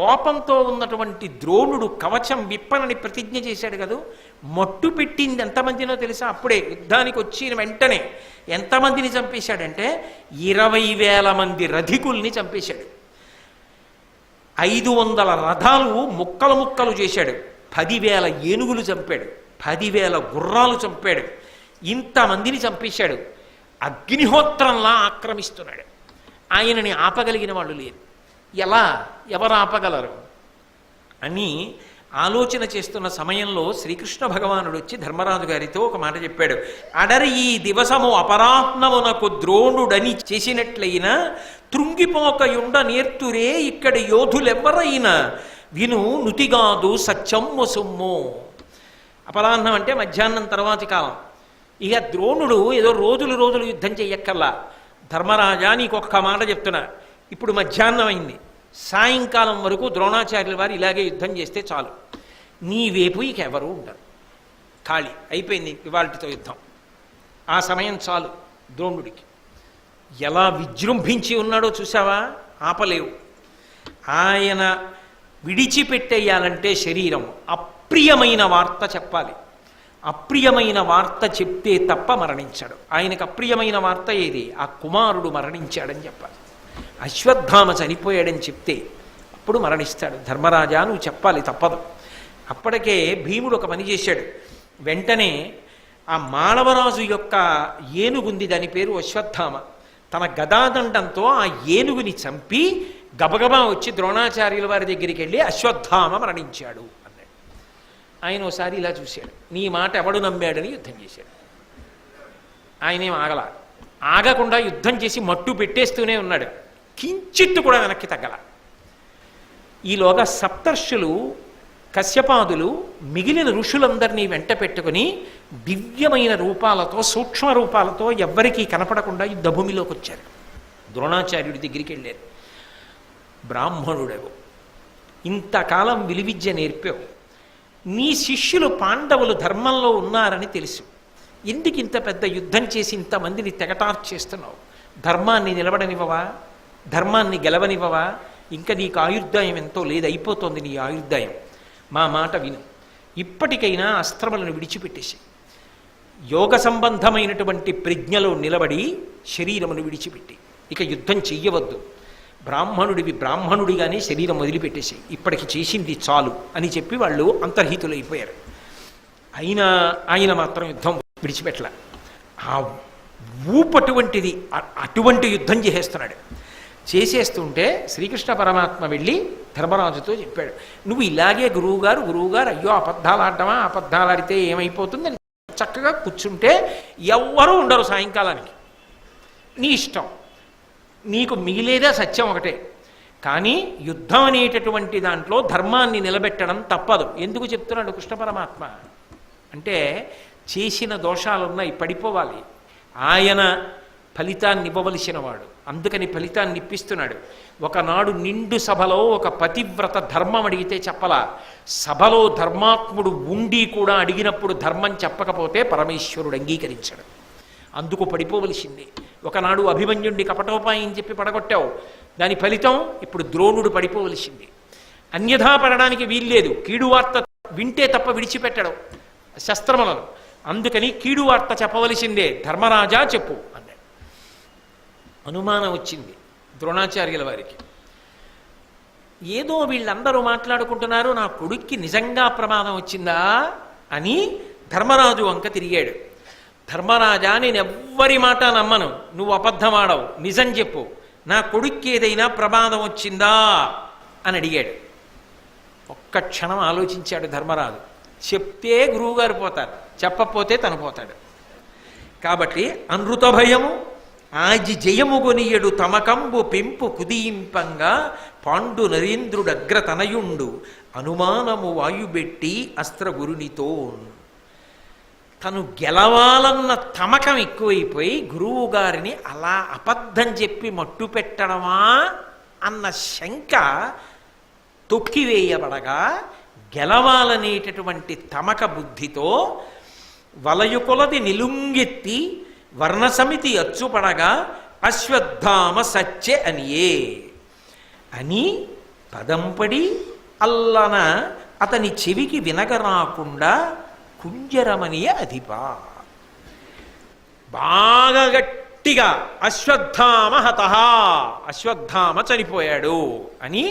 కోపంతో ఉన్నటువంటి ద్రోణుడు కవచం విప్పనని ప్రతిజ్ఞ చేశాడు కదా, మట్టు పెట్టింది ఎంతమందినో తెలుసా? అప్పుడే యుద్ధానికి వచ్చిన వెంటనే ఎంతమందిని చంపేశాడంటే 20,000 మంది రధికుల్ని చంపేశాడు. 500 రథాలు ముక్కలు ముక్కలు చేశాడు. 10,000 ఏనుగులు చంపాడు. 10,000 గుర్రాలు చంపాడు. ఇంతమందిని చంపేశాడు. అగ్నిహోత్రంలా ఆక్రమిస్తున్నాడు. ఆయనని ఆపగలిగిన వాళ్ళు లేరు. ఎవరు ఆపగలరు అని ఆలోచన చేస్తున్న సమయంలో శ్రీకృష్ణ భగవానుడు వచ్చి ధర్మరాజు గారితో ఒక మాట చెప్పాడు. అడరి ఈ దివసము అపరాహ్నమునకు ద్రోణుడని చేసినట్లయినా తృంగిపోకయుండ నేర్తురే ఇక్కడి యోధులెవ్వరైనా విను నుతిగాదు సత్యమ్ము సొమ్ము. అపరాహ్నం అంటే మధ్యాహ్నం తర్వాతి కాలం. ఇక ద్రోణుడు ఏదో రోజులు యుద్ధం చెయ్యక్కల్లా. ధర్మరాజా నీకు ఒక్క మాట చెప్తున్నా, ఇప్పుడు మధ్యాహ్నం అయింది, సాయంకాలం వరకు ద్రోణాచార్యుల వారు ఇలాగే యుద్ధం చేస్తే చాలు, నీ వైపు ఇక ఎవరు ఉండరు, ఖాళీ అయిపోయింది ఇవాల్టితో యుద్ధం. ఆ సమయం చాలు ద్రోణుడికి. ఎలా విజృంభించి ఉన్నాడో చూసావా? ఆపలేవు. ఆయన విడిచిపెట్టేయాలంటే శరీరం అప్రియమైన వార్త చెప్పాలి. అప్రియమైన వార్త చెప్తే తప్ప మరణించాడు. ఆయనకు అప్రియమైన వార్త ఏది? ఆ కుమారుడు మరణించాడని చెప్పాలి. అశ్వత్థామ చనిపోయాడని చెప్తే అప్పుడు మరణిస్తాడు. ధర్మరాజా నువ్వు చెప్పాలి, తప్పదు. అప్పటికే భీముడు ఒక పని చేశాడు. వెంటనే ఆ మాళవరాజు యొక్క ఏనుగుంది, దాని పేరు అశ్వత్థామ. తన గదాదండంతో ఆ ఏనుగుని చంపి గబగబా వచ్చి ద్రోణాచార్యుల వారి దగ్గరికి వెళ్ళి అశ్వత్థామ మరణించాడు అన్నాడు. ఆయన ఒకసారి ఇలా చూశాడు, నీ మాట ఎవడు నమ్మాడని యుద్ధం చేశాడు. ఆయనేం ఆగకుండా యుద్ధం చేసి మట్టు పెట్టేస్తూనే ఉన్నాడు. కించిత్తు కూడా వెనక్కి తగ్గల. ఈలోగా సప్తర్షులు, కశ్యపాదులు, మిగిలిన ఋషులందరినీ వెంట పెట్టుకుని దివ్యమైన రూపాలతో, సూక్ష్మ రూపాలతో ఎవ్వరికీ కనపడకుండా యుద్ధభూమిలోకి వచ్చారు. ద్రోణాచార్యుడి దగ్గరికి వెళ్ళారు. బ్రాహ్మణుడవు, ఇంతకాలం విలువిద్య నేర్పావు, నీ శిష్యులు పాండవులు ధర్మంలో ఉన్నారని తెలుసు, ఎందుకు ఇంత పెద్ద యుద్ధం చేసి ఇంతమందిని తెగటార్చేస్తున్నావు? ధర్మాన్ని నిలబడనివ్వవా? ధర్మాన్ని గెలవనివ్వవా? ఇంకా నీకు ఆయుర్దాయం ఎంతో లేదు, అయిపోతుంది నీ ఆయుర్దాయం. మా మాట విను, ఇప్పటికైనా అస్త్రములను విడిచిపెట్టేసి యోగ సంబంధమైనటువంటి ప్రజ్ఞలో నిలబడి శరీరమును విడిచిపెట్టి ఇక యుద్ధం చెయ్యవద్దు. బ్రాహ్మణుడివి బ్రాహ్మణుడిగానే శరీరం వదిలిపెట్టేసి ఇప్పటికి చేసింది చాలు అని చెప్పి వాళ్ళు అంతర్హితులైపోయారు. అయినా ఆయన మాత్రం యుద్ధం విడిచిపెట్టల. ఆ ఊపటువంటిది, అటువంటి యుద్ధం చేసేస్తుంటే శ్రీకృష్ణ పరమాత్మ వెళ్ళి ధర్మరాజుతో చెప్పాడు, నువ్వు ఇలాగే గురువుగారు అయ్యో అబద్ధాలు ఆడటమా, అబద్ధాలు ఆడితే ఏమైపోతుంది అని చక్కగా కూర్చుంటే ఎవ్వరూ ఉండరు సాయంకాలానికి, నీ ఇష్టం, నీకు మిగిలేదే సత్యం ఒకటే. కానీ యుద్ధం అనేటటువంటి దాంట్లో ధర్మాన్ని నిలబెట్టడం తప్పదు. ఎందుకు చెప్తున్నాడు కృష్ణ పరమాత్మ అంటే, చేసిన దోషాలున్నాయి, పడిపోవాలి. ఆయన ఫలితాన్ని ఇవ్వవలసిన వాడు, అందుకని ఫలితాన్ని ఇప్పిస్తున్నాడు. ఒకనాడు నిండు సభలో ఒక పతివ్రత ధర్మం అడిగితే చెప్పలా, సభలో ధర్మాత్ముడు ఉండి కూడా అడిగినప్పుడు ధర్మం చెప్పకపోతే పరమేశ్వరుడు అంగీకరించాడు, అందుకు పడిపోవలసింది. ఒకనాడు అభిమన్యుడిని కపటోపాయం చెప్పి పడగొట్టావు, దాని ఫలితం ఇప్పుడు ద్రోణుడు పడిపోవలసింది. అన్యథా పడడానికి వీల్లేదు, కీడు వార్త వింటే తప్ప విడిచిపెట్టడం శస్త్రములను, అందుకని కీడు వార్త చెప్పవలసిందే, ధర్మరాజా చెప్పు అన్నాడు. అనుమానం వచ్చింది ద్రోణాచార్యుల వారికి. ఏదో వీళ్ళందరూ మాట్లాడుకుంటున్నారు, నా కొడుక్కి నిజంగా ప్రమాదం వచ్చిందా అని ధర్మరాజు వంక తిరిగాడు. ధర్మరాజా, నేను ఎవ్వరి మాట నమ్మను, నువ్వు అబద్ధమాడవు, నిజం చెప్పు, నా కొడుక్కి ఏదైనా ప్రమాదం వచ్చిందా అని అడిగాడు. ఒక్క క్షణం ఆలోచించాడు ధర్మరాజు. చెప్తే గురువుగారు పోతారు, చెప్పకపోతే తను పోతాడు. కాబట్టి అనృత భయము ఆజి జయము గొనియడు తమకంబు పెంపు కుదియింపంగా పాండు నరేంద్రుడగ్రతనయుండు అనుమానము వాయుబెట్టి అస్త్రగురునితో. తను గెలవాలన్న తమకం ఎక్కువైపోయి గురువు గారిని అలా అబద్ధం చెప్పి మట్టు పెట్టడమా అన్న శంక తొక్కివేయబడగా, గెలవాలనేటటువంటి తమక బుద్ధితో వలయుకొలది నిలుంగెత్తి వర్ణసమితి అచ్చుపడగా అశ్వత్థామ సత్యే అనియే అని పదంపడి అల్లన అతని చెవికి వినగరాకుండా కుంజరమనియ అధిపా. బాగా గట్టిగా అశ్వత్థామ హతః, అశ్వత్థామ చనిపోయాడు అని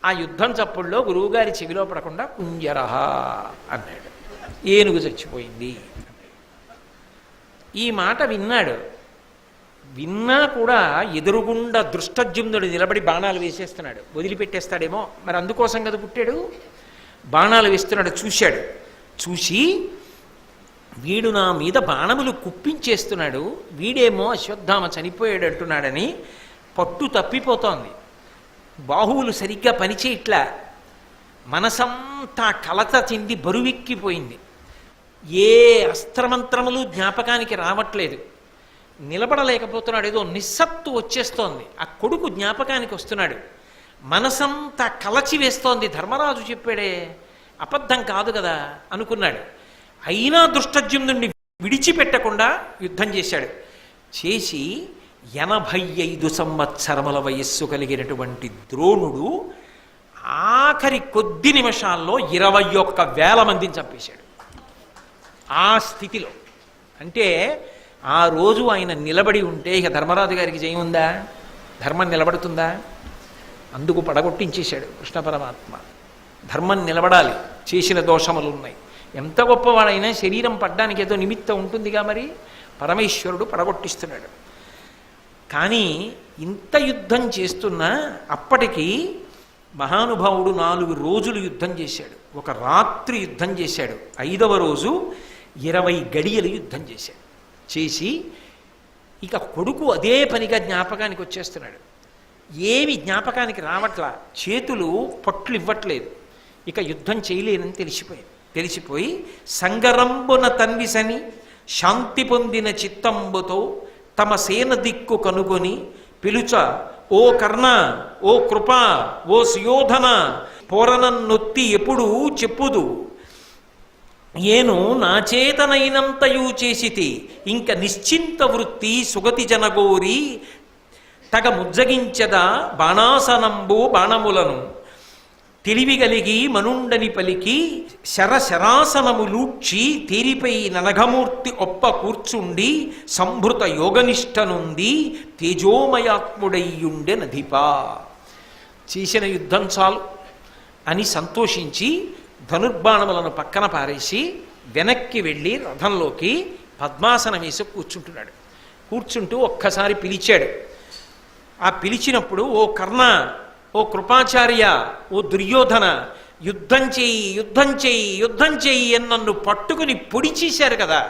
ఆ యుద్ధం చప్పుల్లో గురువుగారి చెవిలో పడకుండా కుంజరః అన్నాడు. ఏనుగు చచ్చిపోయింది. ఈ మాట విన్నాడు. విన్నా కూడా ఎదురుగుండా దృష్టజ్యుమ్నుడు నిలబడి బాణాలు వేసేస్తున్నాడు. వదిలిపెట్టేస్తాడేమో, మరి అందుకోసం కదా పుట్టాడు. బాణాలు వేస్తున్నాడు. చూశాడు. చూసి వీడు నా మీద బాణములు కుప్పించేస్తున్నాడు, వీడేమో అశ్వత్థామ చనిపోయాడు అంటున్నాడని పట్టు తప్పిపోతోంది. బాహువులు సరిగ్గా పనిచేయట్లా. మనసంతా కలత చెంది బరువెక్కిపోయింది. ఏ అస్త్రమంత్రములు జ్ఞాపకానికి రావట్లేదు. నిలబడలేకపోతున్నాడు. ఏదో నిస్సత్తు వచ్చేస్తోంది. ఆ కొడుకు జ్ఞాపకానికి వస్తున్నాడు. మనసంతా కలచి వేస్తోంది. ధర్మరాజు చెప్పాడే, అబద్ధం కాదు కదా అనుకున్నాడు. అయినా దృష్టజ్యుమ్నుడిని విడిచిపెట్టకుండా యుద్ధం చేశాడు. చేసి 85 సంవత్సరముల వయస్సు కలిగినటువంటి ద్రోణుడు ఆఖరి కొద్ది నిమిషాల్లో 21,000 మందిని చంపేశాడు. ఆ స్థితిలో అంటే ఆ రోజు ఆయన నిలబడి ఉంటే ఇక ధర్మరాజు గారికి జయం ఉందా? ధర్మం నిలబడుతుందా? అందుకు పడగొట్టించేశాడు కృష్ణ పరమాత్మ. ధర్మం నిలబడాలి, చేసిన దోషములు ఉన్నాయి. ఎంత గొప్పవాడైనా శరీరం పడ్డానికి ఏదో నిమిత్తం ఉంటుందిగా, మరి పరమేశ్వరుడు పడగొట్టిస్తున్నాడు. కానీ ఇంత యుద్ధం చేస్తున్నా అప్పటికి మహానుభావుడు 4 రోజులు యుద్ధం చేశాడు. ఒక రాత్రి యుద్ధం చేశాడు. 5వ రోజు 20 గడియలు యుద్ధం చేశాడు. చేసి ఇక కొడుకు అదే పనిగా జ్ఞాపకానికి వచ్చేస్తున్నాడు. ఏమి జ్ఞాపకానికి రావట్లా, చేతులు పట్లు ఇవ్వట్లేదు. ఇక యుద్ధం చేయలేనని తెలిసిపోయి సంగరంబున తన్విసని శాంతి పొందిన చిత్తంబుతో తమ సేన దిక్కు కనుగొని పిలుచ, ఓ కర్ణ, ఓ కృప, ఓ సుయోధన, పోరనన్నొత్తి ఎప్పుడు చెప్పుదు, ఏను నా చేతనైనంతయు చేసితి, ఇంక నిశ్చింత వృత్తి సుగతి జనగోరి తగ ముజ్జగించద బాణాసనంబు బాణములను తెలివిగలిగి మనుండని పలికి శరశరాసనములూడ్చి తీరిపై ననఘమూర్తి ఒప్ప కూర్చుండి సంభృత యోగనిష్టనుంది తేజోమయాత్ముడయ్యుండె నధిపా. చేసిన యుద్ధం చాలు అని సంతోషించి ధనుర్బాణములను పక్కన పారేసి వెనక్కి వెళ్ళి రథంలోకి పద్మాసనం వేసి కూర్చుంటున్నాడు. కూర్చుంటూ ఒక్కసారి పిలిచాడు. ఆ పిలిచినప్పుడు, ఓ కర్ణ, ఓ కృపాచార్య, ఓ దుర్యోధన, యుద్ధం చెయ్యి, యుద్ధం చెయ్యి, యుద్ధం చెయ్యి అని నన్ను పట్టుకుని పొడి చేశారు కదా,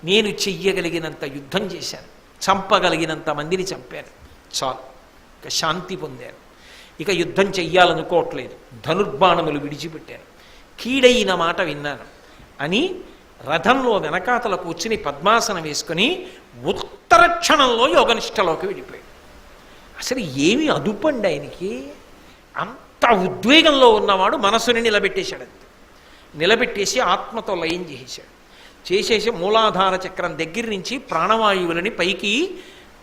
నేను చెయ్యగలిగినంత యుద్ధం చేశాను, చంపగలిగినంత మందిని చంపాను, చాలు, ఇక శాంతి పొందాను, ఇక యుద్ధం చెయ్యాలనుకోవట్లేదు, ధనుర్బాణములు విడిచిపెట్టాను, కీడైన మాట విన్నాను అని రథంలో వెనకాతల కూర్చుని పద్మాసనం వేసుకుని ఉత్తర క్షణంలో యోగనిష్టలోకి వెళ్ళిపోయాడు. అసలు ఏమి అదుపండి ఆయనకి. అంత ఉద్వేగంలో ఉన్నవాడు మనసుని నిలబెట్టేశాడు. అంతే నిలబెట్టేసి ఆత్మతో లయం చేసేసి మూలాధార చక్రం దగ్గర నుంచి ప్రాణవాయువులని పైకి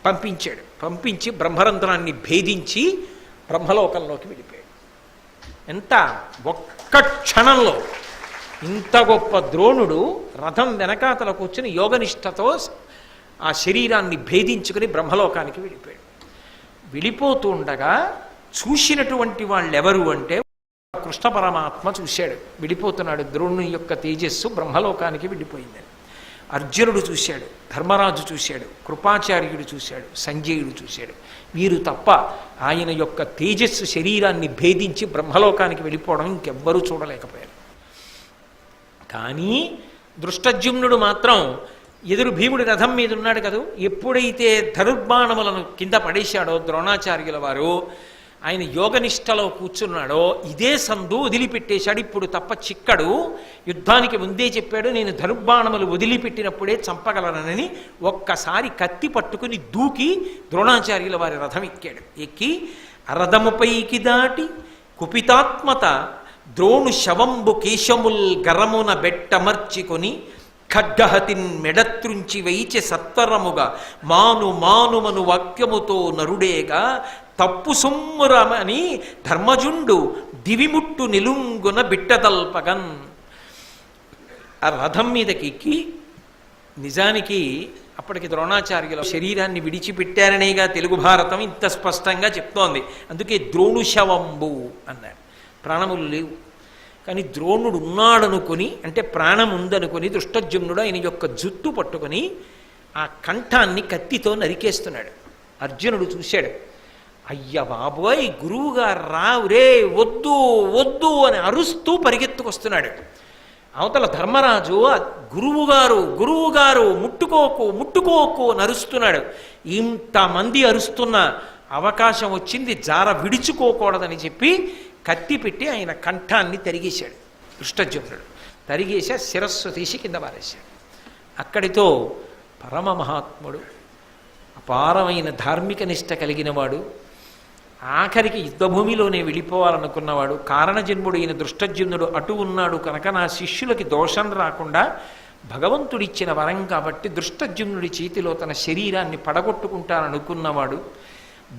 పంపించాడు. పంపించి బ్రహ్మరంధ్రాన్ని భేదించి బ్రహ్మలోకంలోకి వెళ్ళిపోయాడు. ఎంత ఒక్క క్షణంలో ఇంత గొప్ప ద్రోణుడు రథం వెనకాతల కూర్చుని యోగనిష్టతో ఆ శరీరాన్ని భేదించుకుని బ్రహ్మలోకానికి వెళ్ళిపోయాడు. వెళ్ళిపోతూ ఉండగా చూసినటువంటి వాళ్ళెవరు అంటే కృష్ణ పరమాత్మ చూశాడు. వెళ్ళిపోతున్నాడు, ద్రోణుని యొక్క తేజస్సు బ్రహ్మలోకానికి వెళ్ళిపోయిందని. అర్జునుడు చూశాడు, ధర్మరాజు చూశాడు, కృపాచార్యుడు చూశాడు, సంజయుడు చూశాడు. వీరు తప్ప ఆయన యొక్క తేజస్సు శరీరాన్ని భేదించి బ్రహ్మలోకానికి వెళ్ళిపోవడం ఇంకెవ్వరూ చూడలేకపోయారు. కానీ దృష్టజ్యుమ్నుడు మాత్రం ఎదురు భీముడి రథం మీద ఉన్నాడు కదా, ఎప్పుడైతే ధనుర్బాణములను కింద పడేశాడో ద్రోణాచార్యుల వారు, ఆయన యోగనిష్టలో కూర్చున్నాడో ఇదే సందు వదిలిపెట్టేశాడు. ఇప్పుడు తప్ప చిక్కడు. యుద్ధానికి ముందే చెప్పాడు, నేను ధనుర్బాణములు వదిలిపెట్టినప్పుడే చంపగలనని. ఒక్కసారి కత్తి పట్టుకుని దూకి ద్రోణాచార్యుల వారి రథం ఎక్కాడు. ఎక్కి అరథముపైకి దాటి కుపితాత్మత ద్రోణు శవంబు కేశముల్ గరమున బెట్టమర్చికొని ఖడ్గహతిన్ మెడత్రుంచి వైచె సత్వరముగా మానుమను వాక్యముతో నరుడేగా తప్పు సొమ్మురమని ధర్మజుండు దివిముట్టు నిలుంగున బిట్టదల్పగన్. ఆ రథం మీదకి ఎక్కి, నిజానికి అప్పటికి ద్రోణాచార్యుల శరీరాన్ని విడిచిపెట్టారనేగా తెలుగు భారతం ఇంత స్పష్టంగా చెప్తోంది. అందుకే ద్రోణుశవంబు అన్నాడు. ప్రాణములు లేవు, కానీ ద్రోణుడు ఉన్నాడనుకొని, అంటే ప్రాణం ఉందనుకొని దృష్టజుమ్నుడు ఆయన యొక్క జుట్టు పట్టుకొని ఆ కంఠాన్ని కత్తితో నరికేస్తున్నాడు. అర్జునుడు చూశాడు. అయ్య బాబోయ్, గురువుగారు రావురే, వద్దు వద్దు అని అరుస్తూ పరిగెత్తుకొస్తున్నాడు. అవతల ధర్మరాజు గురువుగారు గురువుగారు ముట్టుకోకు ముట్టుకోకు అని అరుస్తున్నాడు. ఇంతమంది అరుస్తున్న అవకాశం వచ్చింది, జార విడుచుకోకూడదని చెప్పి కత్తి పెట్టి ఆయన కంఠాన్ని తరిగేశాడు. దృష్టజుమ్నుడు తరిగేసి శిరస్సు తీసి కింద పారేశాడు. అక్కడితో పరమ మహాత్ముడు, అపారమైన ధార్మిక నిష్ట కలిగినవాడు, ఆఖరికి యుద్ధభూమిలోనే వెళ్ళిపోవాలనుకున్నవాడు, కారణజన్ముడైన దృష్టజుమ్నుడు అటు ఉన్నాడు కనుక నా శిష్యులకి దోషం రాకుండా భగవంతుడిచ్చిన వరం కాబట్టి దృష్టజుమ్నుడి చేతిలో తన శరీరాన్ని పడగొట్టుకుంటాననుకున్నవాడు,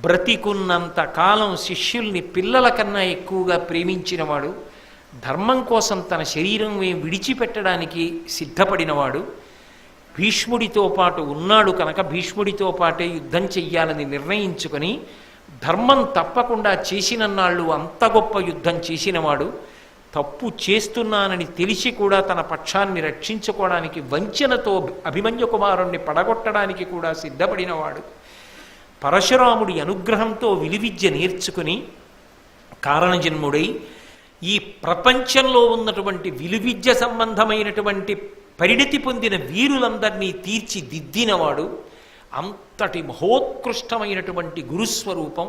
బ్రతికున్నంత కాలం శిష్యుల్ని పిల్లల కన్నా ఎక్కువగా ప్రేమించినవాడు, ధర్మం కోసం తన శరీరం విడిచిపెట్టడానికి సిద్ధపడినవాడు, భీష్ముడితో పాటు ఉన్నాడు కనుక భీష్ముడితో పాటే యుద్ధం చెయ్యాలని నిర్ణయించుకొని ధర్మం తప్పకుండా చేసినన్నాళ్ళు అంత గొప్ప యుద్ధం చేసినవాడు, తప్పు చేస్తున్నానని తెలిసి కూడా తన పక్షాన్ని రక్షించుకోవడానికి వంచనతో అభిమన్యు కుమారుణ్ణి పడగొట్టడానికి కూడా సిద్ధపడినవాడు, పరశురాముడి అనుగ్రహంతో విలువిద్య నేర్చుకుని కారణజన్ముడై ఈ ప్రపంచంలో ఉన్నటువంటి విలువిద్య సంబంధమైనటువంటి పరిణతి పొందిన వీరులందరినీ తీర్చిదిద్దినవాడు, అంతటి మహోత్కృష్టమైనటువంటి గురుస్వరూపం.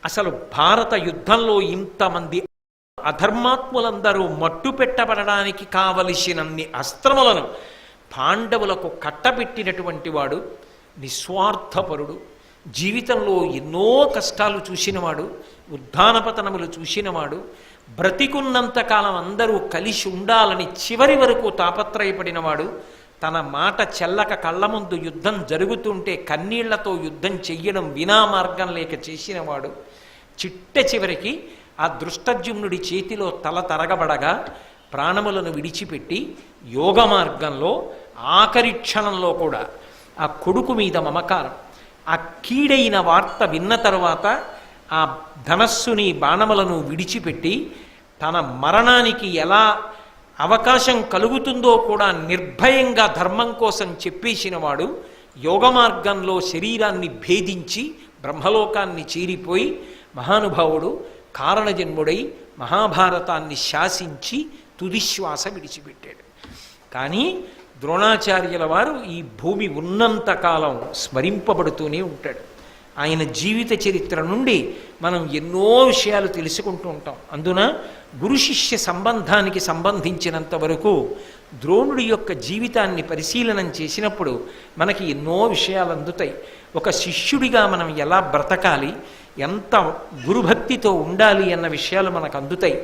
అసలు భారత యుద్ధంలో ఇంతమంది అధర్మాత్ములందరూ మట్టు పెట్టబడడానికి కావలసినన్ని అస్త్రములను పాండవులకు కట్టబెట్టినటువంటి వాడు, నిస్వార్థపరుడు, జీవితంలో ఎన్నో కష్టాలు చూసినవాడు, ఉద్ధానపతనములు చూసినవాడు, బ్రతికున్నంతకాలం అందరూ కలిసి ఉండాలని చివరి వరకు తాపత్రయపడినవాడు, తన మాట చెల్లక కళ్ళ ముందు యుద్ధం జరుగుతుంటే కన్నీళ్లతో యుద్ధం చెయ్యడం వినా మార్గం లేక చేసినవాడు, చిట్ట చివరికి ఆ దృష్టజుమ్నుడి చేతిలో తల తరగబడగా ప్రాణములను విడిచిపెట్టి యోగ మార్గంలో ఆఖరి క్షణంలో కూడా ఆ కొడుకు మీద మమకారం, ఆ కీడైన వార్త విన్న తరువాత ఆ ధనస్సుని బాణములను విడిచిపెట్టి తన మరణానికి ఎలా అవకాశం కలుగుతుందో కూడా నిర్భయంగా ధర్మం కోసం చెప్పేసినవాడు, యోగ మార్గంలో శరీరాన్ని భేదించి బ్రహ్మలోకాన్ని చేరిపోయి మహానుభావుడు కారణజన్ముడై మహాభారతాన్ని శాసించి తుదిశ్వాస విడిచిపెట్టాడు. కానీ ద్రోణాచార్యుల వారు ఈ భూమి ఉన్నంతకాలం స్మరింపబడుతూనే ఉంటాడు. ఆయన జీవిత చరిత్ర నుండి మనం ఎన్నో విషయాలు తెలుసుకుంటూ ఉంటాం. అందున గురు శిష్య సంబంధానికి సంబంధించినంత వరకు ద్రోణుడి యొక్క జీవితాన్ని పరిశీలనం చేసినప్పుడు మనకి ఎన్నో విషయాలు అందుతాయి. ఒక శిష్యుడిగా మనం ఎలా బ్రతకాలి, ఎంత గురుభక్తితో ఉండాలి అన్న విషయాలు మనకు అందుతాయి.